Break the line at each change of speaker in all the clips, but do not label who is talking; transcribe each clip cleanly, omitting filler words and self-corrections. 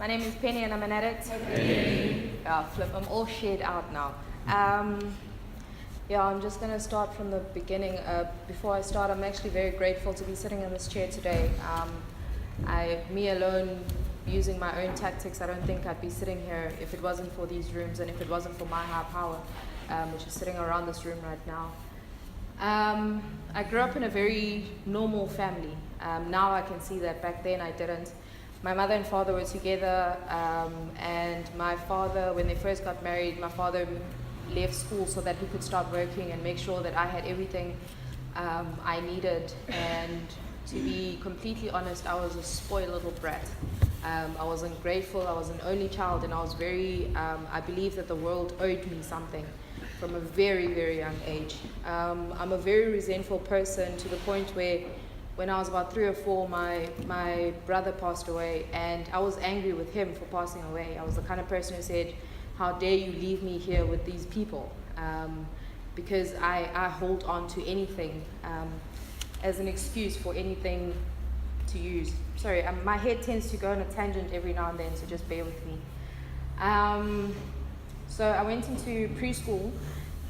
My name is Penny and I'm an addict. Flip, I'm all shared out now. I'm just going to start from the beginning. Before I start, I'm actually very grateful to be sitting in this chair today. Me alone, using my own tactics, I don't think I'd be sitting here if it wasn't for these rooms and if it wasn't for my higher power, which is sitting around this room right now. I grew up in a very normal family. Now I can see that. Back then I didn't. My mother and father were together, and my father, when they first got married, my father left school so that he could start working and make sure that I had everything I needed. And to be completely honest, I was a spoiled little brat. I wasn't grateful. I was an only child, and I was I believe that the world owed me something from a very, very young age. I'm a very resentful person, to the point where when I was about 3 or 4, my brother passed away, and I was angry with him for passing away. I was the kind of person who said, how dare you leave me here with these people? Because I hold on to anything as an excuse for anything to use. Sorry, my head tends to go on a tangent every now and then, so just bear with me. So I went into preschool,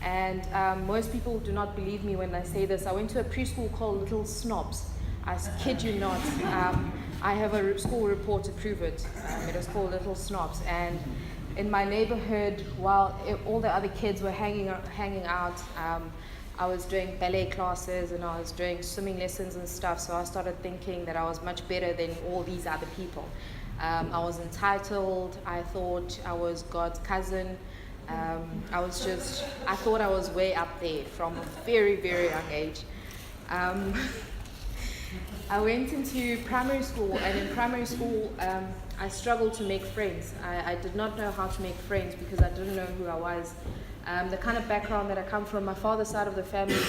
and most people do not believe me when I say this. I went to a preschool called Little Snobs. I kid you not. I have a school report to prove it. It was called Little Snobs. And in my neighborhood, while all the other kids were hanging out, I was doing ballet classes and I was doing swimming lessons and stuff. So I started thinking that I was much better than all these other people. I was entitled. I thought I was God's cousin. I thought I was way up there from a very, very young age. I went into primary school, and in primary school, I struggled to make friends. I did not know how to make friends because I didn't know who I was. The kind of background that I come from, my father's side of the family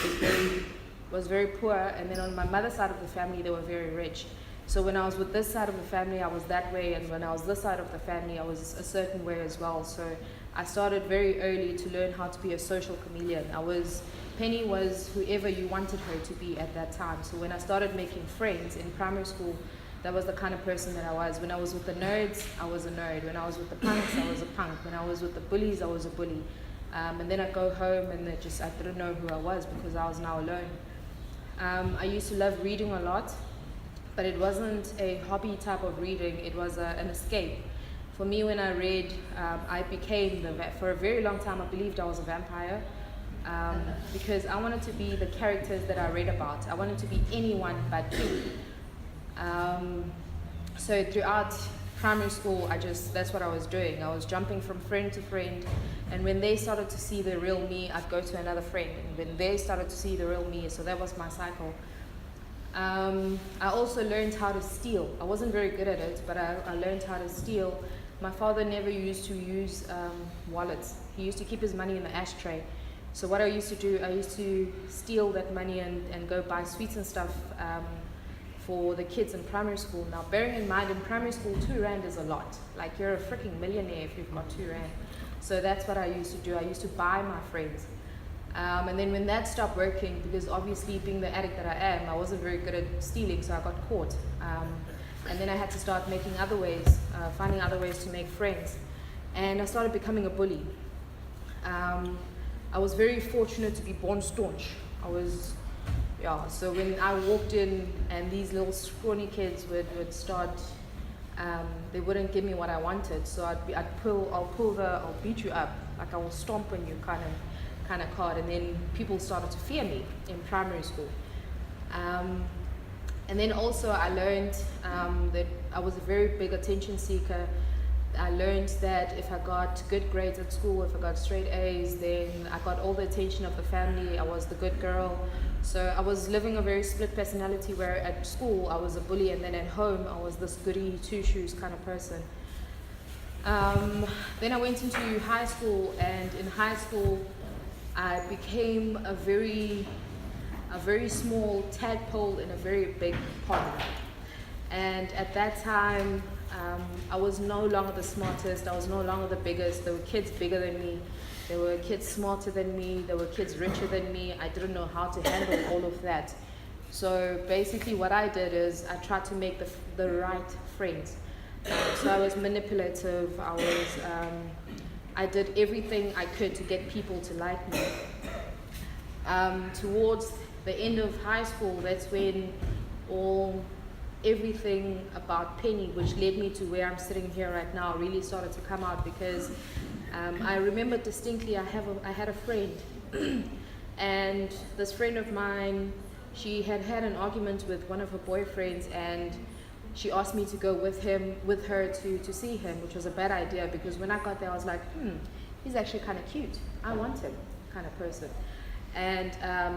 was very poor, and then on my mother's side of the family, they were very rich. So when I was with this side of the family, I was that way, and when I was this side of the family, I was a certain way as well. So I started very early to learn how to be a social chameleon. Penny was whoever you wanted her to be at that time. So when I started making friends in primary school, that was the kind of person that I was. When I was with the nerds, I was a nerd. When I was with the punks, I was a punk. When I was with the bullies, I was a bully. And then I'd go home and I didn't know who I was because I was now alone. I used to love reading a lot, but it wasn't a hobby type of reading. It was an escape. For me, when I read, I became for a very long time, I believed I was a vampire. Because I wanted to be the characters that I read about. I wanted to be anyone but me. So throughout primary school, that's what I was doing. I was jumping from friend to friend, and when they started to see the real me, I'd go to another friend, and when they started to see the real me, so that was my cycle. I also learned how to steal. I wasn't very good at it, but I learned how to steal. My father never used to use wallets. He used to keep his money in the ashtray. So what I used to do, I used to steal that money and go buy sweets and stuff for the kids in primary school. Now, bearing in mind, in primary school, 2 rand is a lot. Like, you're a freaking millionaire if you've got 2 rand. So that's what I used to do. I used to buy my friends. And then when that stopped working, because obviously being the addict that I am, I wasn't very good at stealing, so I got caught. And then I had to start making other ways, finding other ways to make friends. And I started becoming a bully. I was very fortunate to be born staunch. So when I walked in and these little scrawny kids would start, they wouldn't give me what I wanted. So I'll beat you up, like I will stomp on you kind of card. And then people started to fear me in primary school. And then also I learned that I was a very big attention seeker. I learned that if I got good grades at school, if I got straight A's, then I got all the attention of the family. I was the good girl. So I was living a very split personality, where at school I was a bully, and then at home I was this goody two-shoes kind of person. Then I went into high school, and in high school I became a very small tadpole in a very big pond. And at that time, I was no longer the smartest. I was no longer the biggest. There were kids bigger than me. There were kids smarter than me. There were kids richer than me. I didn't know how to handle all of that. So basically what I did is I tried to make the right friends. So I was manipulative. I did everything I could to get people to like me. Towards the end of high school, that's when everything about Penny, which led me to where I'm sitting here right now, really started to come out, because I remember distinctly I had a friend and this friend of mine, she had an argument with one of her boyfriends, and she asked me to go with her to see him, which was a bad idea, because when I got there I was like, he's actually kind of cute, I want him, kind of person. And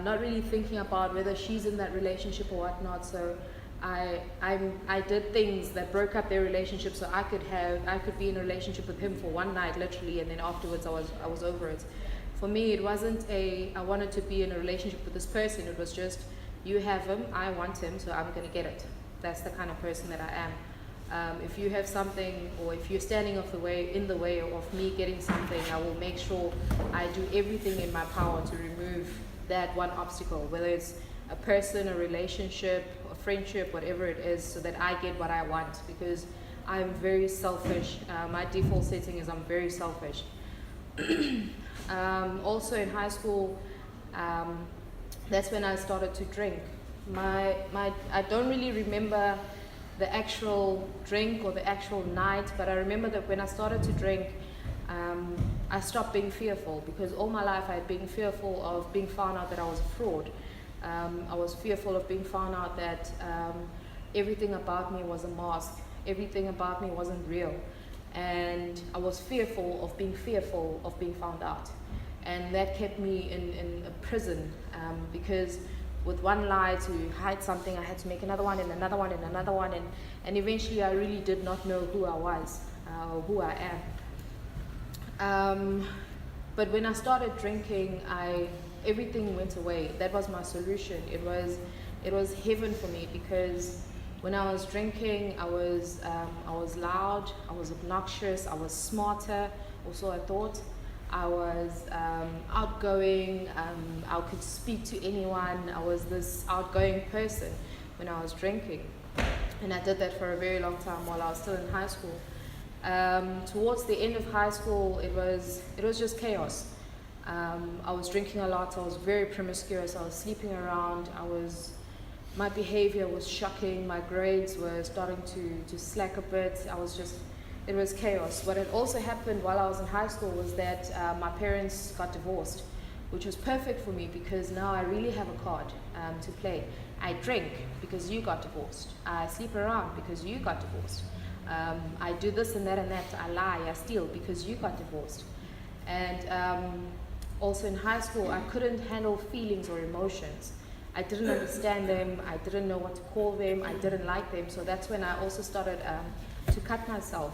not really thinking about whether she's in that relationship or whatnot. So I did things that broke up their relationship so I could be in a relationship with him for one night literally, and then afterwards I was over it. For me, it wasn't I wanted to be in a relationship with this person. It was just, you have him, I want him, so I'm going to get it. That's the kind of person that I am. If you have something, or if you're standing in the way of me getting something, I will make sure I do everything in my power to remove that one obstacle, whether it's a person, a relationship, a friendship, whatever it is, so that I get what I want, because I'm very selfish. My default setting is I'm very selfish. Also in high school, that's when I started to drink. I don't really remember the actual drink or the actual night, but I remember that when I started to drink, I stopped being fearful, because all my life I had been fearful of being found out that I was a fraud. I was fearful of being found out that everything about me was a mask, everything about me wasn't real, and I was fearful of being found out, and that kept me in a prison, because with one lie to hide something, I had to make another one and another one and another one, and eventually I really did not know who I was, or who I am. But when I started drinking, everything went away. That was my solution. It was heaven for me, because when I was drinking, I was loud, I was obnoxious, I was smarter, also I thought. I was outgoing, I could speak to anyone. I was this outgoing person when I was drinking. And I did that for a very long time while I was still in high school. Towards the end of high school, it was just chaos. I was drinking a lot, I was very promiscuous, I was sleeping around, my behavior was shocking, my grades were starting to slack a bit. It was chaos. What had also happened while I was in high school was that my parents got divorced, which was perfect for me, because now I really have a card to play. I drink because you got divorced. I sleep around because you got divorced. I do this and that. I lie, I steal because you got divorced. And also in high school, I couldn't handle feelings or emotions. I didn't understand them. I didn't know what to call them. I didn't like them. So that's when I also started to cut myself.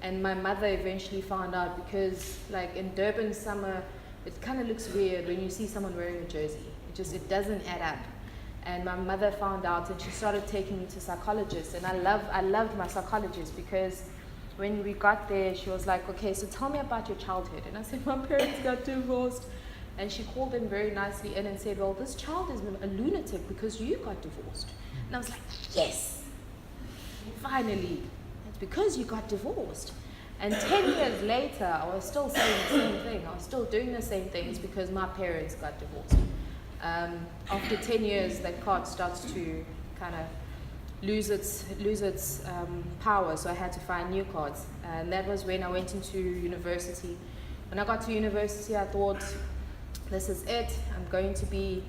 And my mother eventually found out, because like in Durban summer, it kind of looks weird when you see someone wearing a jersey. It doesn't add up. And my mother found out, and she started taking me to psychologists. And I loved my psychologist, because when we got there, she was like, okay, so tell me about your childhood. And I said, my parents got divorced. And she called them very nicely in and said, well, this child is a lunatic because you got divorced. And I was like, yes, finally. It's because you got divorced. And 10 years later, I was still saying the same thing. I was still doing the same things because my parents got divorced. After 10 years, that card starts to kind of lose its power, so I had to find new cards. And that was when I went into university. When I got to university, I thought, this is it. I'm going to be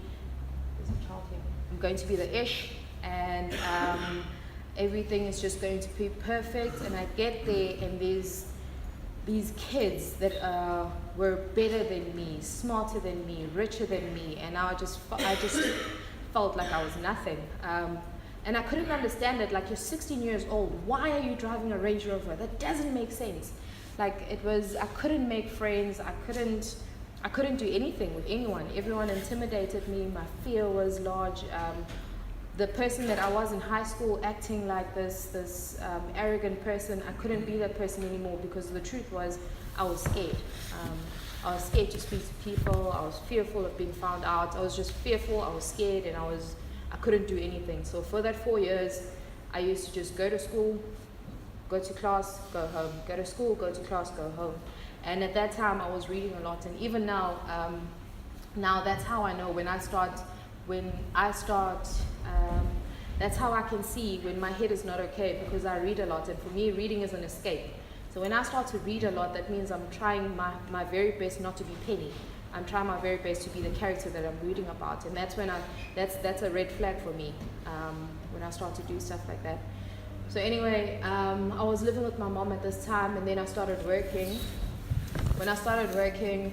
the ish, and everything is just going to be perfect. And I get there, and these kids that were better than me, smarter than me, richer than me, and I just felt like I was nothing. And I couldn't understand it. Like, you're 16 years old. Why are you driving a Range Rover? That doesn't make sense. Like, I couldn't make friends. I couldn't do anything with anyone. Everyone intimidated me. My fear was large. The person that I was in high school, acting like this arrogant person, I couldn't be that person anymore, because the truth was I was scared. I was scared to speak to people. I was fearful of being found out. I was just fearful. I was scared, and I couldn't do anything. So for that 4 years, I used to just go to school, go to class, go home, go to school, go to class, go home. And at that time, I was reading a lot. And even now, now that's how I know that's how I can see when my head is not okay, because I read a lot. And for me, reading is an escape. So when I start to read a lot, that means I'm trying my very best not to be Penny. I'm trying my very best to be the character that I'm reading about. And that's when that's a red flag for me, when I start to do stuff like that. So anyway, I was living with my mom at this time, and then I started working. When I started working,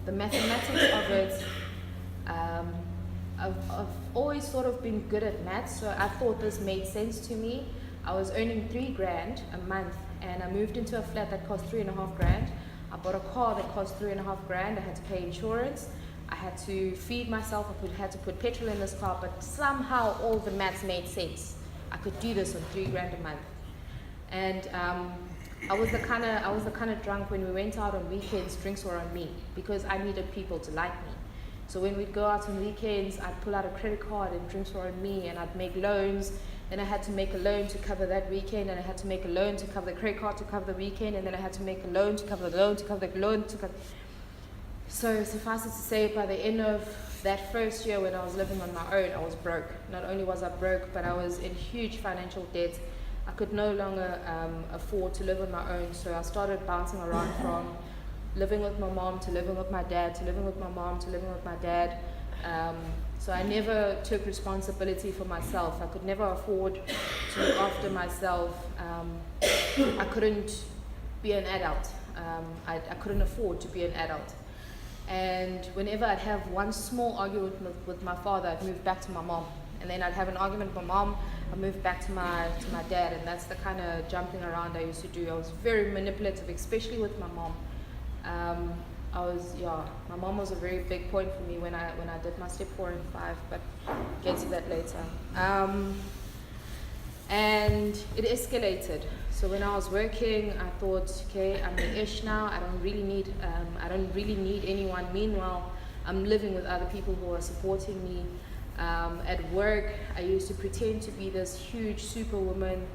the mathematics of it, I've always sort of been good at maths, so I thought this made sense to me. I was earning $3,000 a month, and I moved into a flat that cost $3,500. I bought a car that cost $3,500. I had to pay insurance. I had to feed myself. I had to put petrol in this car, but somehow all the maths made sense. I could do this on $3,000 a month, and I was the kind of drunk when we went out on weekends. Drinks were on me because I needed people to like me. So when we'd go out on weekends, I'd pull out a credit card and drinks were on me, and I'd make loans. Then I had to make a loan to cover that weekend, and I had to make a loan to cover the credit card to cover the weekend, and then I had to make a loan to cover the loan to cover the loan to cover. So suffice it to say, by the end of that first year when I was living on my own, I was broke. Not only was I broke, but I was in huge financial debt. I could no longer afford to live on my own, so I started bouncing around from living with my mom to living with my dad to living with my mom to living with my dad. So I never took responsibility for myself. I could never afford to look after myself. I couldn't be an adult. I couldn't afford to be an adult. And whenever I'd have one small argument with my father, I'd move back to my mom. And then I'd have an argument with my mom, I'd move back to my dad. And that's the kind of jumping around I used to do. I was very manipulative, especially with my mom. My mom was a very big point for me when I did my step 4 and 5, but I'll get to that later. And it escalated. So when I was working, I thought, okay, I'm the ish now. I don't really need anyone. Meanwhile, I'm living with other people who are supporting me. At work, I used to pretend to be this huge superwoman.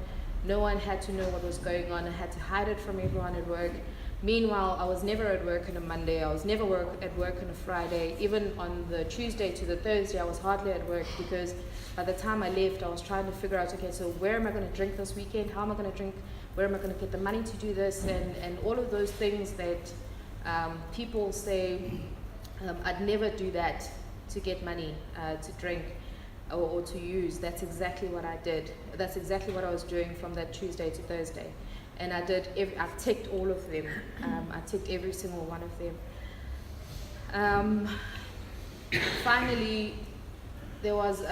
No one had to know what was going on. I had to hide it from everyone at work. Meanwhile, I was never at work on a Monday. I was never at work on a Friday. Even on the Tuesday to the Thursday, I was hardly at work, because by the time I left, I was trying to figure out, okay, so where am I going to drink this weekend? How am I going to drink? Where am I going to get the money to do this? And all of those things that people say, I'd never do that to get money to drink or to use. That's exactly what I did. That's exactly what I was doing from that Tuesday to Thursday. And I've ticked all of them. I ticked every single one of them. Finally, there was,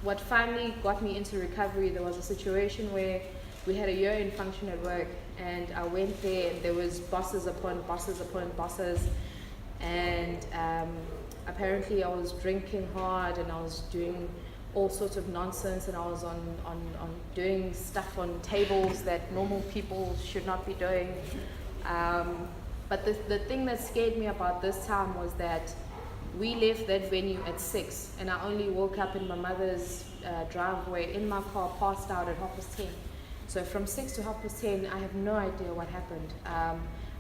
what finally got me into recovery, there was a situation where we had a year-end function at work, and I went there, and there was bosses upon bosses upon bosses, and apparently I was drinking hard, and I was doing all sorts of nonsense, and I was on doing stuff on tables that normal people should not be doing. But the thing that scared me about this time was that we left that venue at 6, and I only woke up in my mother's driveway in my car, passed out at 10:30. So from 6 to 10:30, I have no idea what happened.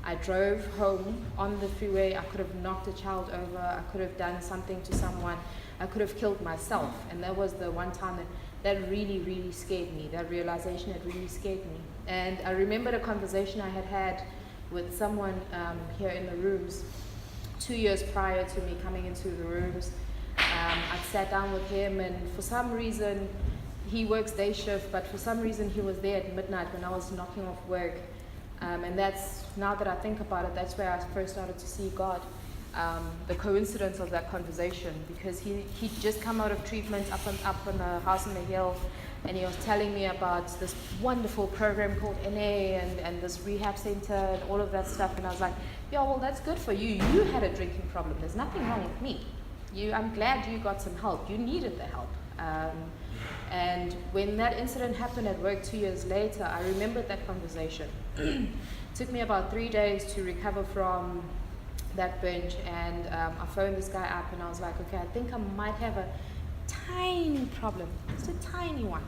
I drove home on the freeway. I could have knocked a child over. I could have done something to someone. I could have killed myself. And that was the one time that really, really scared me. That realization had really scared me. And I remembered a conversation I had had with someone here in the rooms 2 years prior to me coming into the rooms. I sat down with him, and for some reason, he works day shift, but for some reason he was there at midnight when I was knocking off work. And that's, now that I think about it, that's where I first started to see God. The coincidence of that conversation, because he'd just come out of treatment up on the house on the hill, and he was telling me about this wonderful program called NA and this rehab center and all of that stuff. And I was like, yeah, well, that's good for you. You had a drinking problem. There's nothing wrong with me. I'm glad you got some help. You needed the help. And when that incident happened at work 2 years later, I remembered that conversation. It took me about 3 days to recover from that binge, and I phoned this guy up, and I was like, okay, I think I might have a tiny problem, just a tiny one.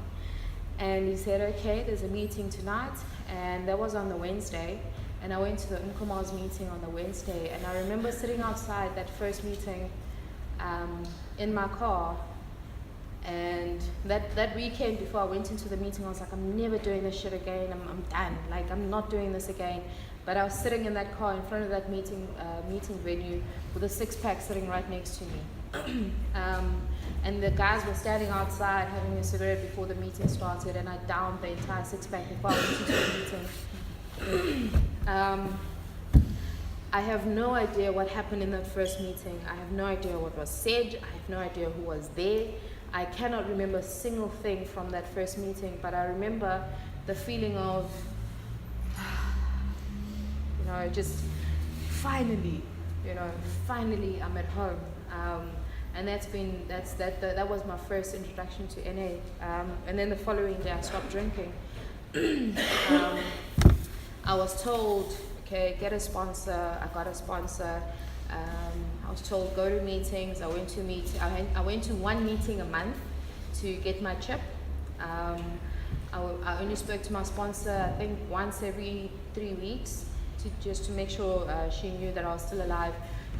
And he said, okay, there's a meeting tonight, and that was on the Wednesday. And I went to the Nkoma's meeting on the Wednesday, and I remember sitting outside that first meeting in my car. And that weekend before I went into the meeting, I was like, I'm never doing this shit again. I'm done. Like, I'm not doing this again. But I was sitting in that car in front of that meeting venue with a six-pack sitting right next to me. And the guys were standing outside having a cigarette before the meeting started, and I downed the entire six-pack before I went into the meeting. I have no idea what happened in that first meeting. I have no idea what was said. I have no idea who was there. I cannot remember a single thing from that first meeting, but I remember the feeling of, just finally, finally I'm at home. And that was my first introduction to NA. And then the following day I stopped drinking. I was told, okay, get a sponsor. I got a sponsor. I was told go to meetings. I went to one meeting a month to get my chip. I only spoke to my sponsor, I think, once every 3 weeks just to make sure she knew that I was still alive.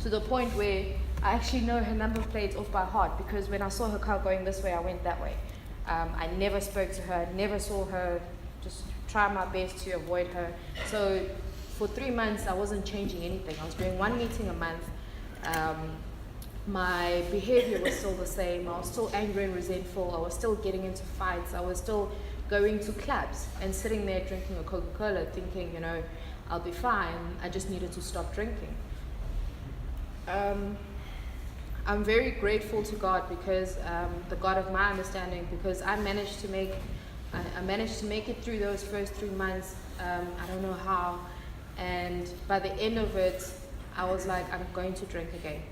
To the point where I actually know her number plates off by heart, because when I saw her car going this way, I went that way. I never spoke to her, never saw her, just tried my best to avoid her. So for 3 months, I wasn't changing anything. I was doing one meeting a month. My behavior was still the same. I was still angry and resentful. I was still getting into fights. I was still going to clubs and sitting there drinking a Coca-Cola thinking, I'll be fine. I just needed to stop drinking. I'm very grateful to God, because the God of my understanding, because I managed to make it through those first 3 months. I don't know how. And by the end of it, I was like, I'm going to drink again.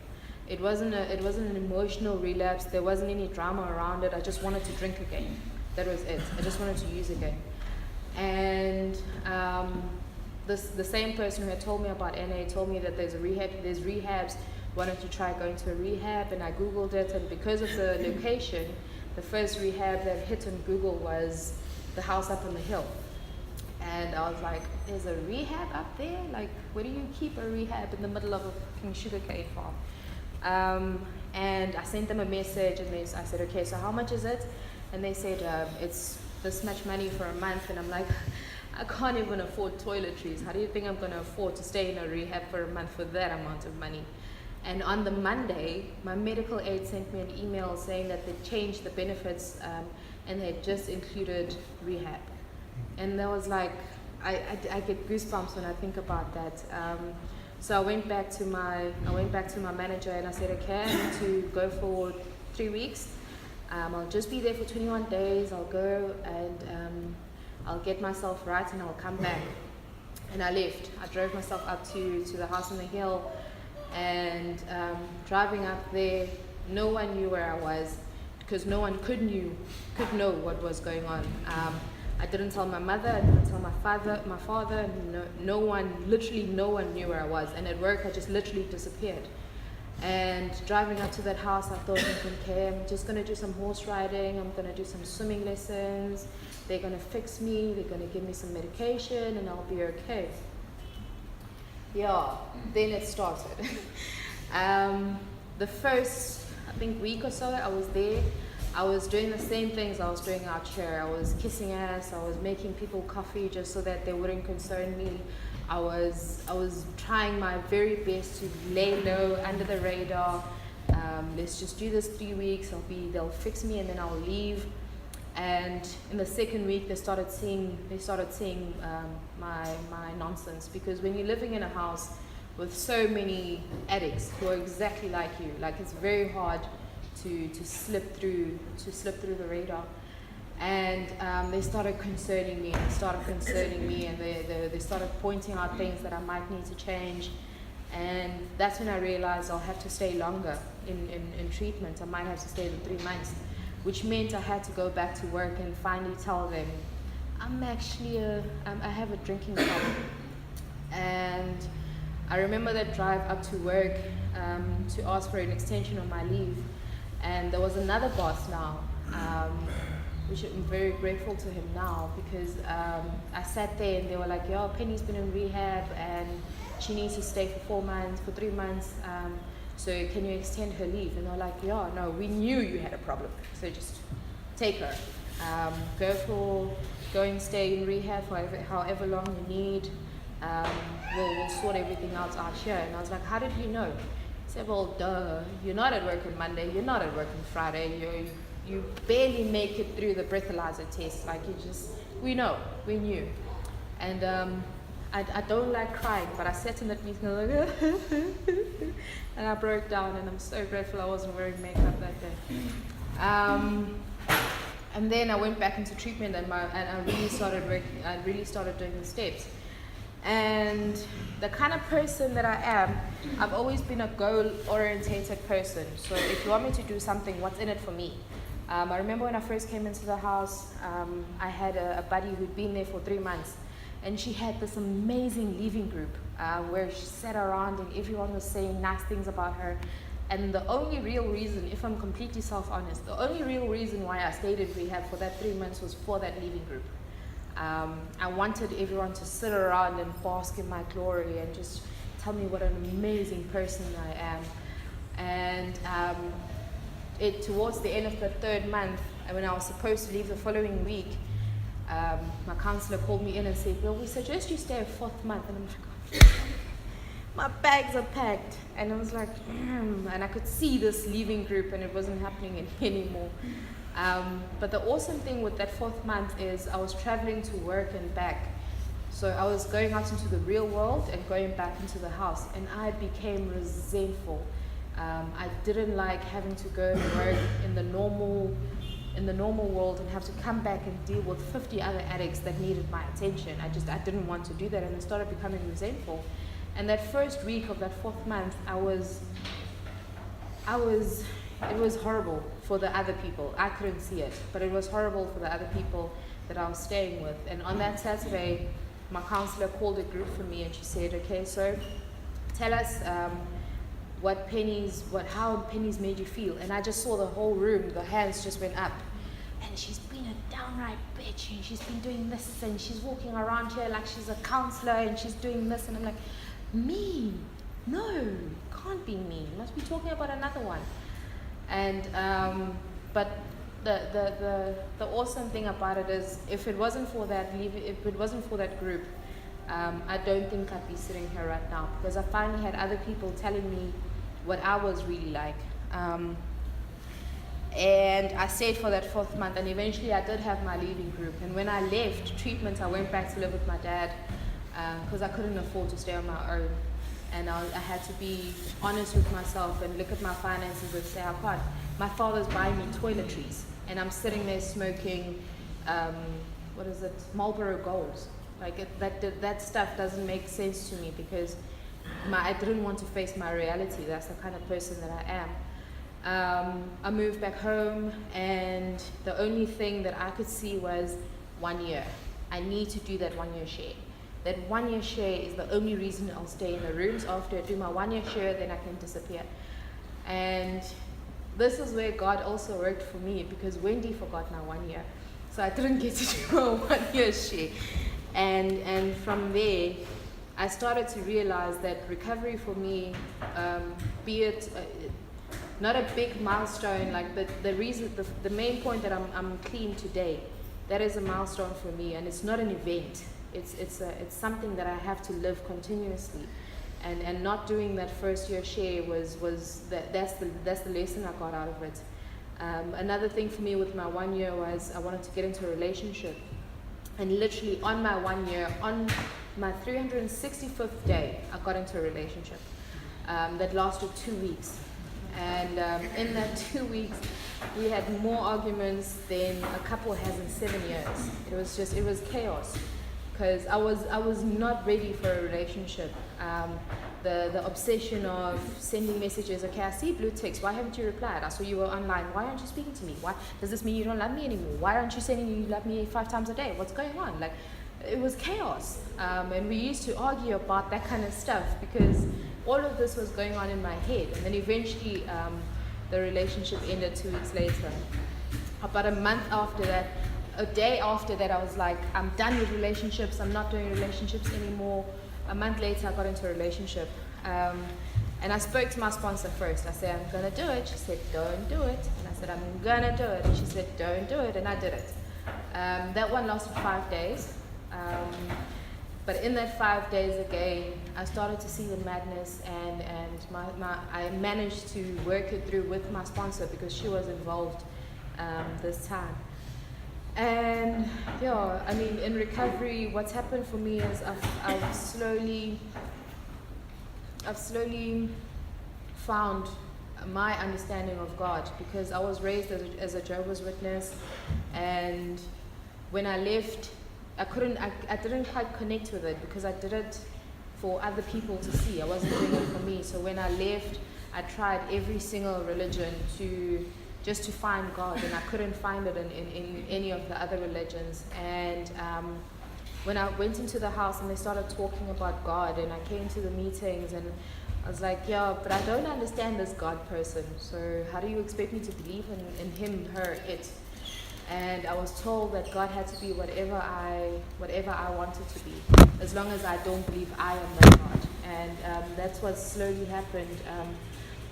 It wasn't an emotional relapse. There wasn't any drama around it. I just wanted to drink again. That was it. I just wanted to use again. And the same person who had told me about NA told me that there's rehabs. Wanted to try going to a rehab, and I Googled it, and because of the location, the first rehab that hit on Google was the house up on the hill. And I was like, there's a rehab up there? Like, where do you keep a rehab in the middle of a fucking sugarcane farm? And I sent them a message, and I said, okay, so how much is it? And they said, it's this much money for a month. And I'm like, I can't even afford toiletries. How do you think I'm going to afford to stay in a rehab for a month for that amount of money? And on the Monday, my medical aid sent me an email saying that they changed the benefits and they just included rehab. And that was like, I get goosebumps when I think about that. So I went back to my manager and I said, okay, I need to go for 3 weeks. I'll just be there for 21 days. I'll go and I'll get myself right and I'll come back. And I left. I drove myself up to the house on the hill. And driving up there, no one knew where I was, because no one could know what was going on. I didn't tell my mother, I didn't tell my father. No one knew where I was. And at work, I just literally disappeared. And driving up to that house, I thought, okay, I'm just going to do some horse riding. I'm going to do some swimming lessons. They're going to fix me. They're going to give me some medication, and I'll be okay. Yeah, then it started. The first, I think, week or so I was there, I was doing the same things I was doing out here. I was kissing ass, I was making people coffee just so that they wouldn't concern me. I was trying my very best to lay low, under the radar. Let's just do this 3 weeks, they'll fix me and then I'll leave. And in the second week, they started seeing my nonsense, because when you're living in a house with so many addicts who are exactly like you, like, it's very hard to slip through the radar. And they started concerning me, and they started pointing out things that I might need to change. And that's when I realized I'll have to stay longer in treatment. I might have to stay the 3 months. Which meant I had to go back to work and finally tell them, I have a drinking problem. And I remember that drive up to work to ask for an extension on my leave. And there was another boss now which I'm very grateful to him now, because I sat there and they were like, yo, Penny's been in rehab and she needs to stay for 3 months, so can you extend her leave? And they're like, yeah, no, we knew you had a problem, so just take her. Go and stay in rehab for however long you need. We'll sort everything else out here. And I was like, how did you know? He said, well, duh, you're not at work on Monday, you're not at work on Friday, you barely make it through the breathalyzer test, like we knew. And I don't like crying, but I sat in that meeting like, and I broke down, and I'm so grateful I wasn't wearing makeup that day. And then I went back into treatment, and I really started doing the steps. And the kind of person that I am, I've always been a goal-orientated person. So if you want me to do something, what's in it for me? I remember when I first came into the house, I had a buddy who'd been there for 3 months, and she had this amazing leaving group where she sat around and everyone was saying nice things about her. And the only real reason, if I'm completely self-honest, the only real reason why I stayed in rehab for that 3 months was for that leaving group. I wanted everyone to sit around and bask in my glory and just tell me what an amazing person I am. And towards the end of the 3rd month, when I was supposed to leave the following week, my counselor called me in and said, well, we suggest you stay a 4th month. And I'm like, oh, my bags are packed. And I was like, and I could see this leaving group, and it wasn't happening anymore. But the awesome thing with that 4th month is I was traveling to work and back. So I was going out into the real world and going back into the house, and I became resentful. I didn't like having to go and work in the normal world and have to come back and deal with 50 other addicts that needed my attention. I didn't want to do that, and I started becoming resentful. And that first week of that 4th month, it was horrible for the other people. I couldn't see it, but it was horrible for the other people that I was staying with. And on that Saturday, my counselor called a group for me, and she said, okay, so tell us how Penny's made you feel. And I just saw the whole room, the hands just went up. And she's been a downright bitch, and she's been doing this, and she's walking around here like she's a counselor, and she's doing this. And I'm like, me? No, can't be me. Must be talking about another one. And but the awesome thing about it is, if it wasn't for that group, I don't think I'd be sitting here right now, because I finally had other people telling me what I was really like. And I stayed for that 4th month, and eventually I did have my leaving group. And when I left treatment, I went back to live with my dad, because I couldn't afford to stay on my own. And I had to be honest with myself and look at my finances and say, I can't. My father's buying me toiletries, and I'm sitting there smoking, Marlboro Golds. Like that stuff doesn't make sense to me, because I didn't want to face my reality. That's the kind of person that I am. I moved back home, and the only thing that I could see was 1 year. I need to do that 1 year share. That 1 year share is the only reason I'll stay in the rooms. After I do my 1 year share, then I can disappear. And this is where God also worked for me, because Wendy forgot my 1 year. So I didn't get to do my 1 year share. And from there, I started to realize that recovery for me, be it not a big milestone, like the main point that I'm clean today, that is a milestone for me, and it's not an event. It's something that I have to live continuously, and not doing that 1st year share that's the lesson I got out of it. Another thing for me with my 1 year was I wanted to get into a relationship, and literally on my 1 year, on my 365th day, I got into a relationship that lasted 2 weeks. And in that 2 weeks, we had more arguments than a couple has in 7 years. It was chaos, because I was not ready for a relationship. The obsession of sending messages, okay, I see blue ticks, why haven't you replied? I saw you were online, why aren't you speaking to me? Why does this mean you don't love me anymore? Why aren't you saying you love me 5 times a day? What's going on? Like, it was chaos. And we used to argue about that kind of stuff, because all of this was going on in my head. And then eventually the relationship ended 2 weeks later. About a month after that, a day after that, I was like, I'm done with relationships. I'm not doing relationships anymore. A month later, I got into a relationship. And I spoke to my sponsor first. I said, I'm going to do it. She said, don't do it. And I said, I'm going to do it. And she said, don't do it. And I did it. That one lasted 5 days. But in that 5 days again, I started to see the madness, and I managed to work it through with my sponsor because she was involved this time. And yeah, I mean, in recovery, what's happened for me is I've slowly found my understanding of God, because I was raised as a Jehovah's Witness, and when I left, I didn't quite connect with it because I did it for other people to see. I wasn't doing it for me. So when I left, I tried every single religion just to find God, and I couldn't find it in any of the other religions. And when I went into the house and they started talking about God, and I came to the meetings, and I was like, yeah, but I don't understand this God person. So how do you expect me to believe in him, her, it? And I was told that God had to be whatever I wanted to be, as long as I don't believe I am that God. And that's what slowly happened.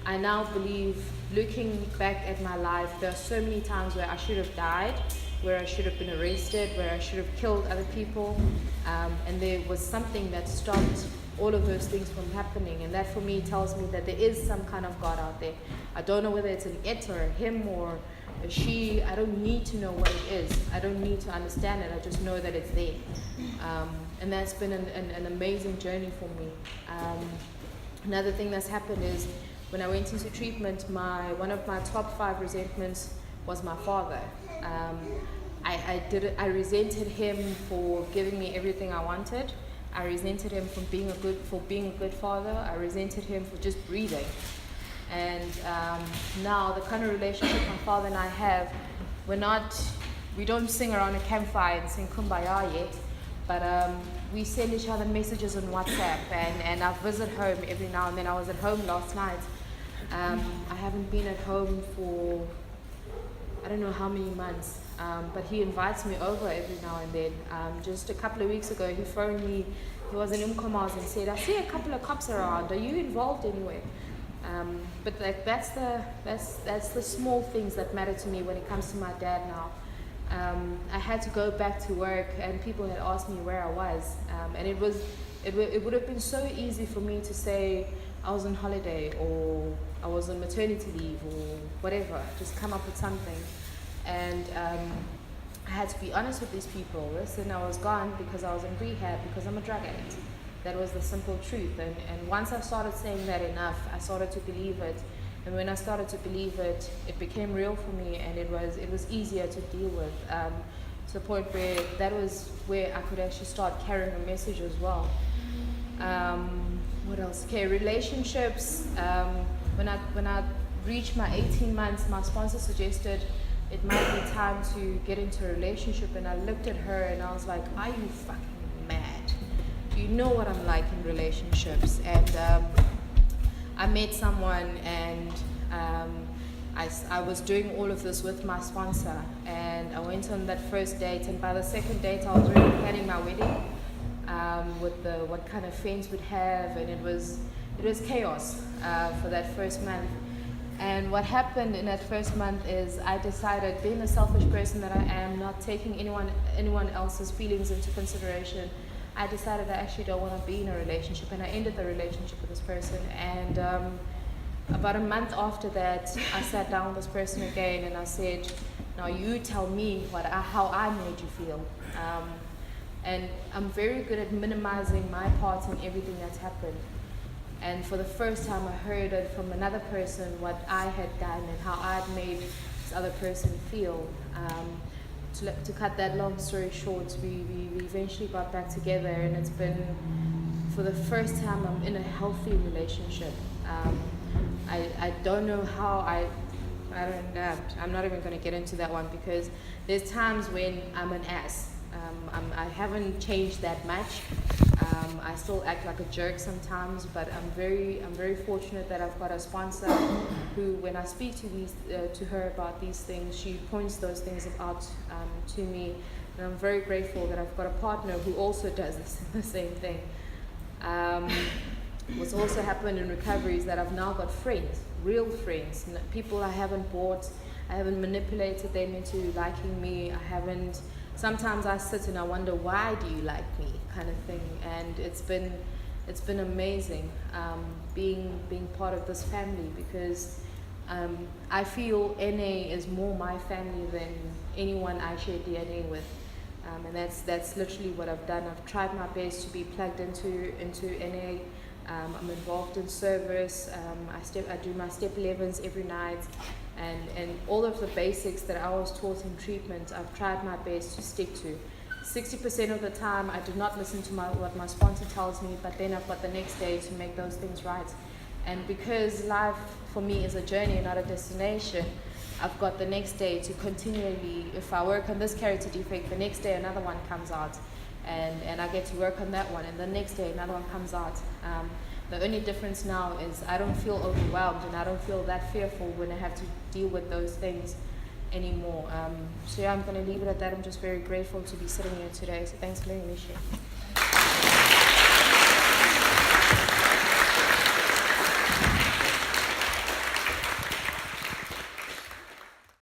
I now believe, looking back at my life, there are so many times where I should have died, where I should have been arrested, where I should have killed other people, and there was something that stopped all of those things from happening. And that for me tells me that there is some kind of God out there. I don't know whether it's an it or a him or a she. I don't need to know what it is. I don't need to understand it. I just know that it's there. And that's been an amazing journey for me. Another thing that's happened is, when I went into treatment, one of my top 5 resentments was my father. I resented him for giving me everything I wanted. I resented him for being a good father. I resented him for just breathing. And now the kind of relationship my father and I have, we don't sing around a campfire and sing Kumbaya yet, but we send each other messages on WhatsApp, and I visit home every now and then. I was at home last night. I haven't been at home for I don't know how many months, but he invites me over every now and then. Just a couple of weeks ago, he phoned me. He was in Umkomaas and said, I see a couple of cops around. Are you involved anywhere? But like that's the small things that matter to me when it comes to my dad now. I had to go back to work, and people had asked me where I was, and it would have been so easy for me to say I was on holiday, or I was on maternity leave, or whatever, just come up with something. And I had to be honest with these people. Listen, I was gone because I was in rehab because I'm a drug addict. That was the simple truth. And once I started saying that enough, I started to believe it. And when I started to believe it, it became real for me, and it was easier to deal with, to the point where that was where I could actually start carrying a message as well. What else? Okay, relationships. When I reached my 18 months, my sponsor suggested it might be time to get into a relationship, and I looked at her and I was like, are you fucking mad? Do you know what I'm like in relationships? And I met someone, and I was doing all of this with my sponsor, and I went on that first date, and by the second date I was already planning my wedding, with what kind of friends we'd have, and it was chaos for that first month. And what happened in that first month is I decided, being the selfish person that I am, not taking anyone else's feelings into consideration, I decided I actually don't want to be in a relationship, and I ended the relationship with this person. And about a month after that, I sat down with this person again, and I said, now you tell me how I made you feel. And I'm very good at minimizing my part in everything that's happened. And for the first time, I heard it from another person, what I had done and how I'd made this other person feel. To cut that long story short, we eventually got back together, and it's been, for the first time, I'm in a healthy relationship. I don't know how I'm not even going to get into that one, because there's times when I'm an ass. I haven't changed that much. I still act like a jerk sometimes, but I'm very fortunate that I've got a sponsor who, when I speak to her about these things, she points those things out to me, and I'm very grateful that I've got a partner who also does the same thing. What's also happened in recovery is that I've now got friends, real friends, people I haven't manipulated them into liking me. Sometimes I sit and I wonder, why do you like me, kind of thing. And it's been amazing being part of this family, because I feel NA is more my family than anyone I share DNA with. And that's literally what I've done. I've tried my best to be plugged into NA. I'm involved in service. I do my step 11s every night, and all of the basics that I was taught in treatment, I've tried my best to stick to. 60% of the time, I do not listen to what my sponsor tells me, but then I've got the next day to make those things right. And because life for me is a journey, not a destination, I've got the next day to continually, if I work on this character defect, the next day another one comes out. And I get to work on that one, and the next day another one comes out. The only difference now is I don't feel overwhelmed, and I don't feel that fearful when I have to deal with those things anymore. So yeah, I'm going to leave it at that. I'm just very grateful to be sitting here today, so thanks for letting me share.